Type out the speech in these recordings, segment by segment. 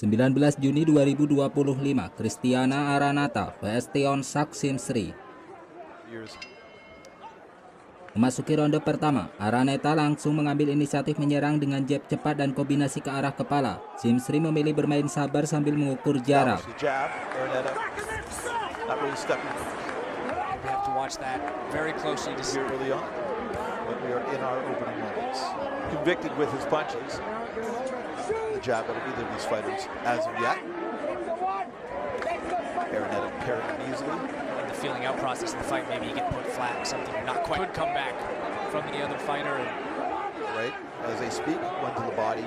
19 Juni 2025, Kristiana Araneta vs Thanongsak Simsri. Memasuki ronde pertama, Araneta langsung mengambil inisiatif menyerang dengan jab cepat dan kombinasi ke arah kepala. Simsri memilih bermain sabar sambil mengukur jarak. Jab out of either of these fighters as of yet. Araneta pairing him easily. In the feeling out process of the fight, maybe you get put flat, something you're not quite. Could come back from the other fighter. Right, as they speak, one to the body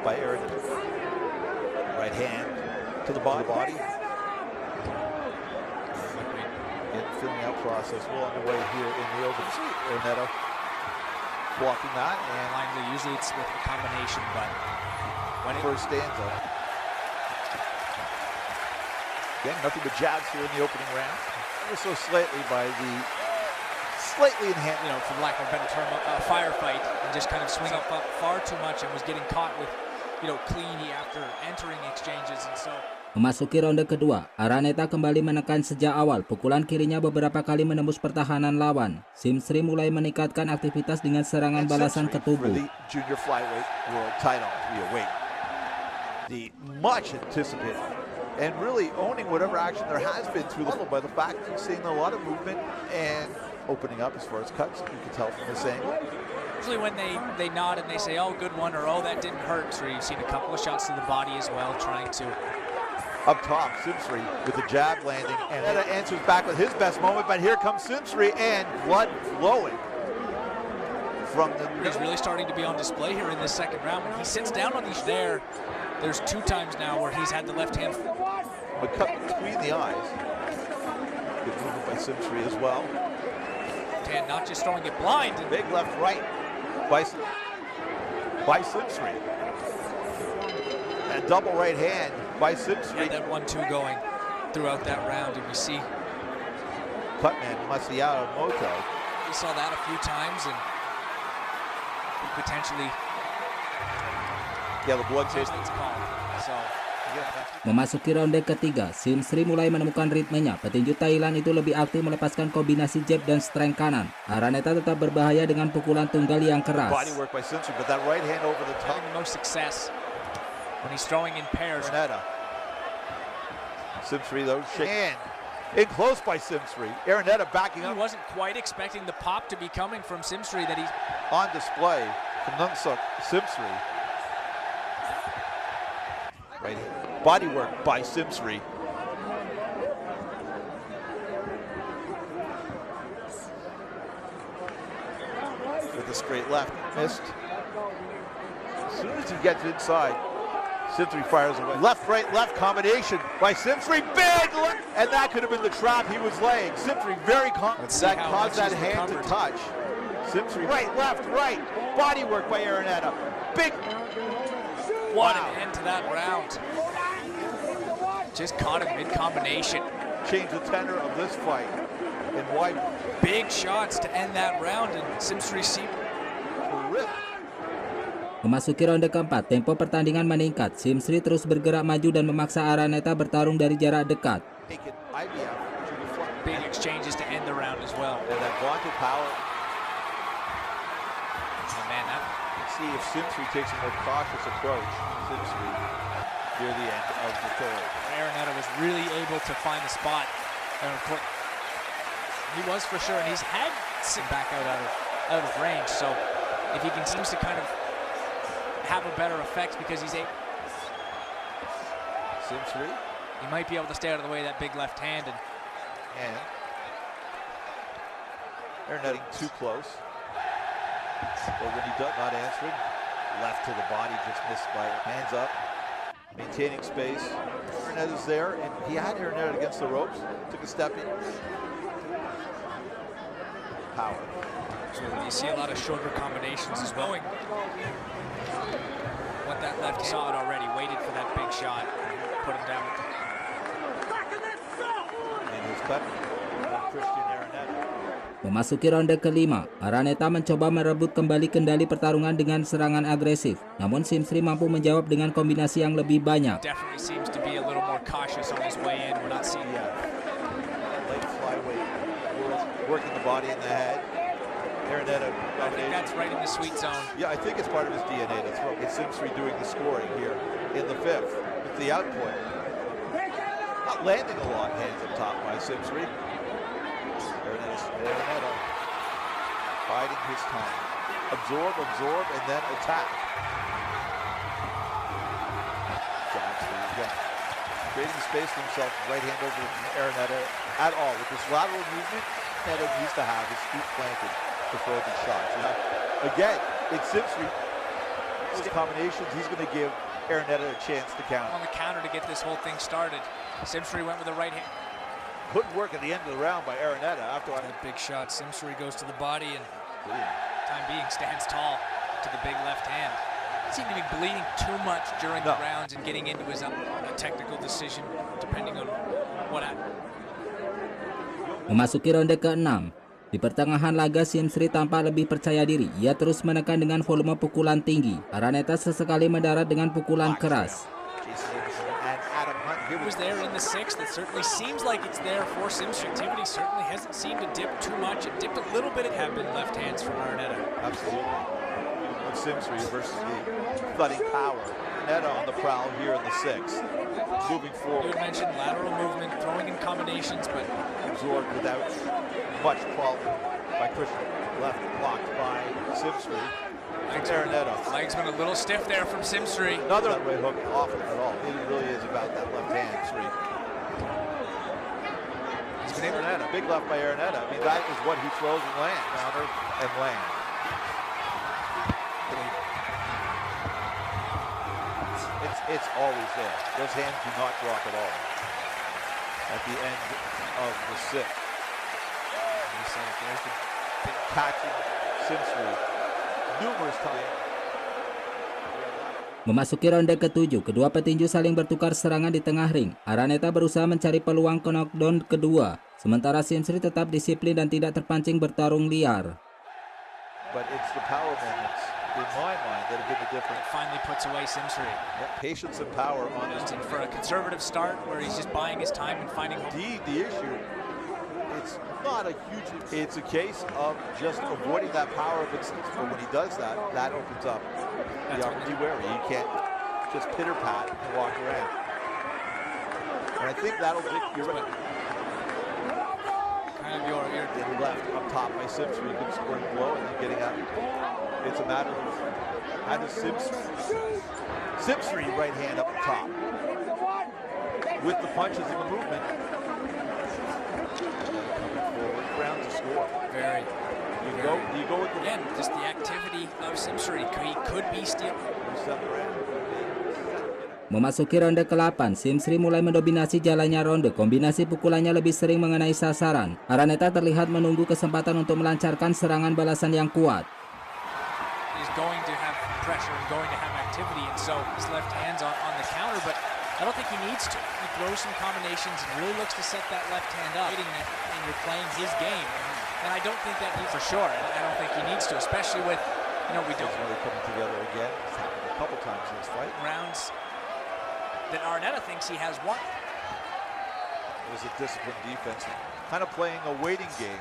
by Araneta. Right hand to the body. In the feeling out process, well underway here in the open. Araneta blocking that, and usually it's with a combination, but first stanza. Again, nothing but jabs here in the opening round. Ever so slightly by the slightly enhanced, for lack of a better term, a firefight, and just kind of swing up far too much and was getting caught with, clean after entering exchanges, and so. Memasuki ronde kedua, Araneta kembali menekan sejak awal. Pukulan kirinya beberapa kali menembus pertahanan lawan. Simsri mulai meningkatkan aktivitas dengan serangan balasan ke tubuh. Junior Flyweight World Title weight. The much anticipated and really owning whatever action there has been through the level by the fact that you're seeing a lot of movement and opening up as far as cuts. You can tell from this angle. Usually when they nod and they say, "Oh, good one," or "Oh, that didn't hurt," so you've seen a couple of shots to the body as well, trying to. Up top, Simsri with the jab landing, and Araneta answers back with his best moment, but here comes Simsri, and blood flowing from the. He's really starting to be on display here in this second round. When he sits down on these there's 2 times now where he's had the left hand. But cut between the eyes. Good movement by Simsri as well. And not just throwing it blind. Big left right by Simsri. And double right hand by Simsri. Yeah, that 1-2 going throughout that round, and we see Cutman Moto. We saw that a few times, and potentially. Yeah, the blood taste. So, Memasuki ronde ketiga, Simsri mulai menemukan ritmenya. Petinju Thailand itu lebih aktif melepaskan kombinasi jab dan strength kanan. Araneta tetap berbahaya dengan pukulan tunggal yang keras. Body work by Simsri, but that right hand over the top. No success when he's throwing in pairs. Araneta. Simsri though, and in close by Simsri. Araneta backing up. He wasn't quite expecting the pop to be coming from Simsri that he's on display. Thanongsak Simsri. Right, body work by Simsri. With a straight left, missed. As soon as he gets inside, Simsri fires away. Left, right, left combination by Simsri. Big left, and that could have been the trap he was laying. Simsri very confident. That caused that hand to touch. Simsri right, left, right. Body work by Araneta. Big. What an end to that round. Just caught him mid-combination. Change the tenor of this fight. And why? Big shots to end that round, and Simsri seemed terrific. Memasuki ronde keempat, tempo pertandingan meningkat. Simsri terus bergerak maju dan memaksa Araneta bertarung dari jarak dekat. Big exchanges to end the round as well. And that vaunted power. See if Simsri takes a more cautious approach. Simsri near the end of the third. Araneta was really able to find the spot. And of course, he was for sure, and he's had sit back out of range. So if he seems to kind of have a better effect because he's able. Simsri. He might be able to stay out of the way of that big left hand, and Araneta too close. But when he does not answering, left to the body, just missed by it. Hands up, maintaining space. Araneta's there, and he had Araneta against the ropes. Took a step in. Power. So you see a lot of shorter combinations as well. What that left saw it already, waited for that big shot, put him down. And his cut, Christian Araneta. Memasuki ronde kelima, Araneta mencoba merebut kembali kendali pertarungan dengan serangan agresif. Namun Simsri mampu menjawab dengan kombinasi yang lebih banyak. Definitely seems to be a little more cautious on his way in. We're not seeing Light Flyweight, working the body and the head. Araneta, I think that's right in the sweet zone. yeah, I think it's part of his DNA to throw. It's Simsri doing the scoring here in the fifth. It's the output. Not landing a lot, hands up top by Simsri. Araneta biding his time. Absorb, and then attack. Jabs again. Creating space for himself, right hand over to Araneta at all. With this lateral movement, Araneta needs to have his feet planted to throw these shots. And again, it's Simsri. Those combinations, he's going to give Araneta a chance to counter. On the counter to get this whole thing started. Simsri went with the right hand. Good work at the end of the round by Araneta. After A big shot. Simsri goes to the body and time being stands tall to the big left hand. Seemed to be bleeding too much during the rounds and getting into his a technical decision depending on what happened. Memasuki ronde ke-6. Di pertengahan laga Simsri tampak lebih percaya diri. Ia terus menekan dengan volume pukulan tinggi. Araneta sesekali mendarat dengan pukulan keras. It was there in the sixth. It certainly seems like it's there for Simsri. Activity certainly hasn't seemed to dip too much. It dipped a little bit. It had been left hands from Araneta. Absolutely. Simsri versus the thudding power. Araneta on the prowl here in the sixth. Moving forward. You had mentioned lateral movement, throwing in combinations, but Absorbed without much problem by Christian. Left blocked by Simsri. Araneta. legs went a little stiff there from Simsri. Another that way hook off it at all. It really is about that left hand sweep. Araneta, big left by Araneta. I mean, that is what he throws and lands. Counter and land. It's always there. Those hands do not drop at all. At the end of the sixth. There's the big catching Simsri numerous times. Memasuki ronde ke-7, kedua petinju saling bertukar serangan di tengah ring. Araneta berusaha mencari peluang ke knockdown kedua, sementara Simsri tetap disiplin dan tidak terpancing bertarung liar. But it's the power moments, in my mind, that have been the difference. Finally puts away Simsri. Yeah, patience and power on his team. For a conservative start where he's just buying his time and finding. Indeed, the issue, it's not a huge, it's a case of just avoiding that power of instance. But when he does that, that opens up the opportunity where he can't just pitter-pat and walk around. And I think that'll dictate kind of your left up top by Simsri, good scoring blow and then getting out. It's a matter of how does Simsri right hand up top with the punches and the movement. Coming forward, round to score. Very. You go with the again, just the activity of Simsri. He could be still. Memasuki ronde ke-8, Simsri mulai mendominasi jalannya ronde. Kombinasi pukulannya lebih sering mengenai sasaran. Araneta terlihat menunggu kesempatan untuk melancarkan serangan balasan yang kuat. He's going to have pressure and going to have activity, and so his left hand's on the counter, but I don't think he needs to. He throws some combinations and really looks to set that left hand up, and you're playing his game. And I don't think that he, for sure, I don't think he needs to, especially with, we don't. It's really coming together again. It's happened a couple times in this fight. Rounds that Araneta thinks he has won. It was a disciplined defense, kind of playing a waiting game.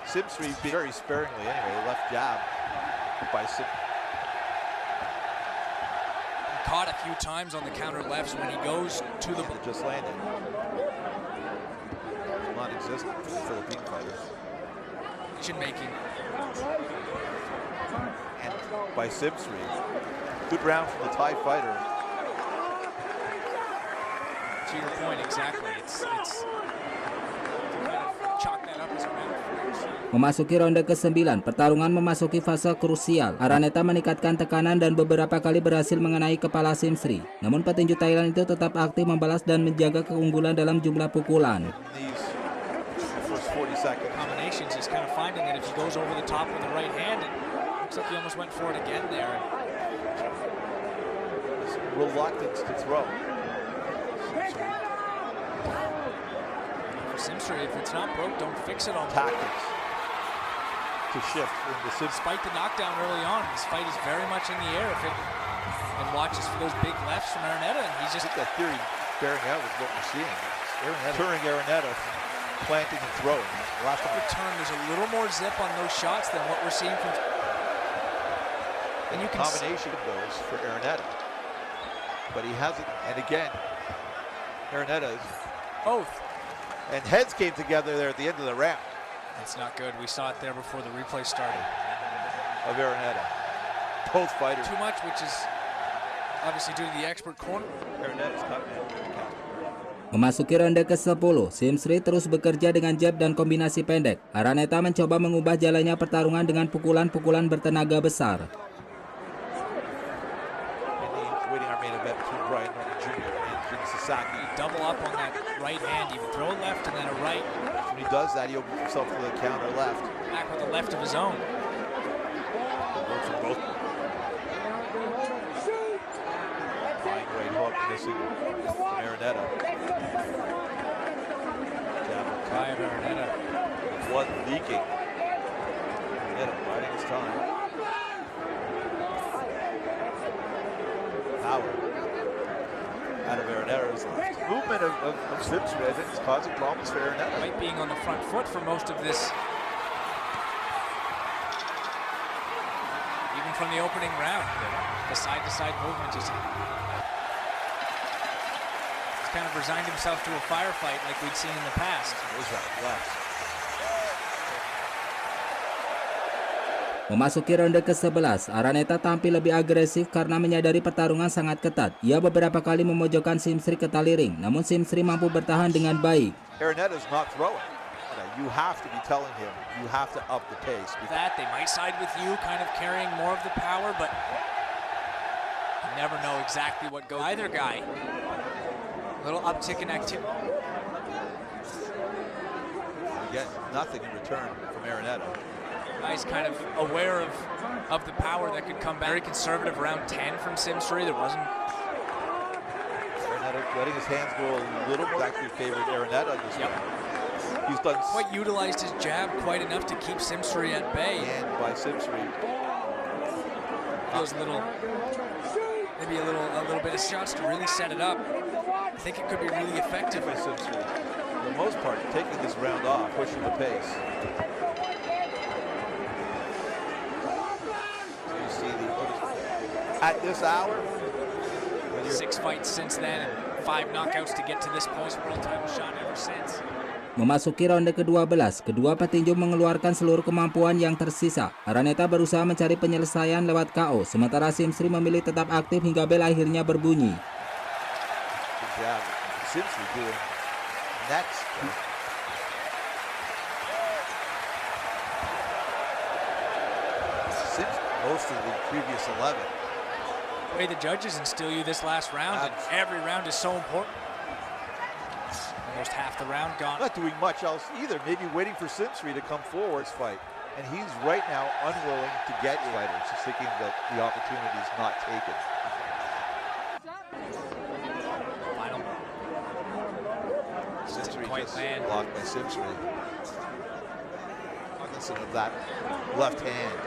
Simsri very sparingly anyway, left jab by Simsri. Caught a few times on the counter lefts when he goes to the... Just landed. Non-existent for the Philippine fighters. Making. And by Simsri. Good round from the Thai fighter. To your point, exactly. It's to kind of chalk that up as a round. Memasuki ronde ke-9, pertarungan memasuki fase krusial. Araneta meningkatkan tekanan dan beberapa kali berhasil mengenai kepala Simsri. Namun petinju Thailand itu tetap aktif membalas dan menjaga keunggulan dalam jumlah pukulan. Combinations, he's kind of finding that if he goes over the top with the right hand, it looks like he almost went for it again there. Reluctance to throw. For Simsri, if it's not broke, don't fix it on tactics. to shift in the Simsri. Despite the knockdown early on, this fight is very much in the air and watches for those big lefts from Araneta, and he's just... I think that theory bearing out with what we're seeing. Turning Araneta, planting and throwing. Last time return, there's a little more zip on those shots than what we're seeing from... And you can combination of those for Araneta. But he hasn't, and again, Araneta is... Both. And heads came together there at the end of the round. It's not good. We saw it there before the replay started. Of Araneta. Both fighters. Too much, which is obviously due to the expert corner. Araneta's cut. Memasuki ronde ke-10, Simsri terus bekerja dengan jab dan kombinasi pendek. Araneta mencoba mengubah jalannya pertarungan dengan pukulan-pukulan bertenaga besar. Double up on that right hand, he would throw a left and then a right. When he does that, he opens himself to the counter left. Back with the left of his own. Works from both. Flying right hook, missing from Araneta. Jab by Araneta. Blood leaking. Araneta biding his time. Power. Out of Araneta's left. Movement of Simsri, I think, is causing problems for Araneta. Right being on the front foot for most of this. Even from the opening round, the side-to-side movement is... He's kind of resigned himself to a firefight like we'd seen in the past. Where's that left? Memasuki ronde ke-11, Araneta tampil lebih agresif karena menyadari pertarungan sangat ketat. Ia beberapa kali memojokkan Simsri ke tali ring, namun Simsri mampu bertahan dengan baik. Araneta's not throwing. You have to be telling him, you have to up the pace. That they might side with you, kind of carrying more of the power, but you never know exactly what goes. Either guy, a little uptick in activity. You get nothing in return from Araneta. He's kind of aware of the power that could come back. Very conservative, around 10 from Simsri. There wasn't. Araneta letting his hands go a little more. Actually favored Araneta this round. He's done quite utilized his jab quite enough to keep Simsri at bay. And by Simsri. Feels a little, maybe a little bit of shots to really set it up. I think it could be really effective by Simsri. For the most part, taking this round off, pushing the pace. At this hour, 6 fights since then and 5 knockouts to get to this point. World title shot ever since. Memasuki ronde ke-12, kedua petinju mengeluarkan seluruh kemampuan yang tersisa. Araneta berusaha mencari penyelesaian lewat KO, sementara Simsri memilih tetap aktif hingga bel akhirnya berbunyi. Simsri doing next. Most of the previous 11. The way the judges instill you this last round, and every round is so important. Almost half the round gone. Not doing much else either. Maybe waiting for Simsri to come forward fight. And he's right now unwilling to get fighters, just thinking that the opportunity is not taken. Final. Simsri just blocked by Simsri. Cognizant of that left hand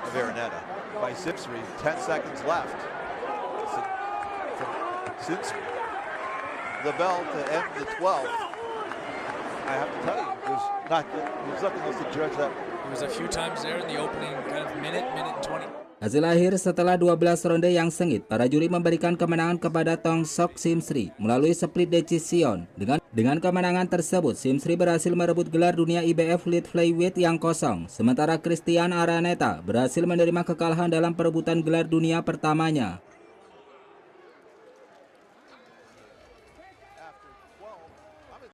of Araneta by Simsri. 10 seconds left. From Simsri. The bell to end the 12th. I have to tell you, there's nothing else to judge that. There was a few times there in the opening kind of minute and 20. Hasil akhir setelah 12 ronde yang sengit, para juri memberikan kemenangan kepada Thanongsak Simsri melalui split decision. Dengan kemenangan tersebut, Simsri berhasil merebut gelar dunia IBF Light Flyweight yang kosong, sementara Araneta berhasil menerima kekalahan dalam perebutan gelar dunia pertamanya.